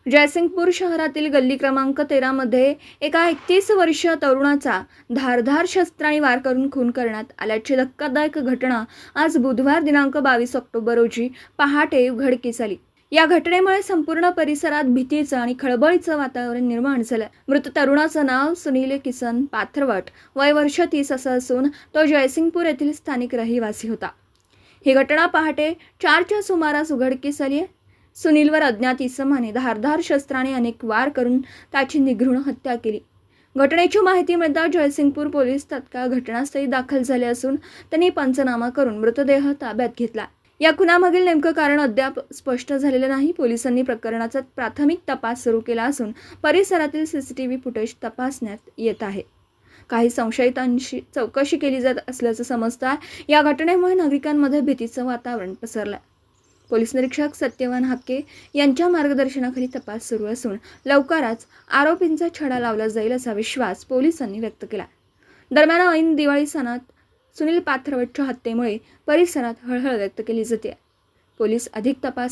जयसिंगपूर शहरातील गल्ली क्रमांक 13 मध्ये एका 31 वर्षीय तरुणाचा धारदार शस्त्राने वार करून खून करण्यात आल्याची धक्कादायक घटना आज बुधवार दिनांक 22 ऑक्टोबर रोजी पहाटे उघडकीस आली। या घटनेमुळे संपूर्ण परिसरात भीतीचं आणि खळबळीचं वातावरण निर्माण झालं। मृत तरुणाचं नाव सुनील किसन पाथरवट, वय वर्ष 30 असं असून तो जयसिंगपूर येथील स्थानिक रहिवासी होता। ही घटना पहाटे 4च्या सुमारास उघडकीस आली आहे। सुनीलवर अज्ञात इसमाने धारदार शस्त्राने अनेक वार करून त्याची निघृण हत्या केली। घटनेची माहिती मिळताच जयसिंगपूर पोलीस तात्काळ घटनास्थळी दाखल झाले असून त्यांनी पंचनामा करून मृतदेह ताब्यात घेतला। या खुनामागील नेमकं कारण अद्याप स्पष्ट झालेलं नाही। पोलिसांनी प्रकरणाचा प्राथमिक तपास सुरू केला असून परिसरातील सीसीटीव्ही फुटेज तपासण्यात येत आहे। काही संशयितांशी चौकशी केली जात असल्याचं समजतं। या घटनेमुळे नागरिकांमध्ये भीतीचं वातावरण पसरलं। पोलीस निरीक्षक सत्यवान हाके यांच्या मार्गदर्शनाखाली तपास सुरू असून लवकरच आरोपींचा छडा लावला जाईल असा विश्वास पोलिसांनी व्यक्त केला। दरम्यान ऐन दिवाळी सणात सुनील पाथरवटच्या हत्येमुळे परिसरात हळहळ व्यक्त केली जाते। पोलीस अधिक तपास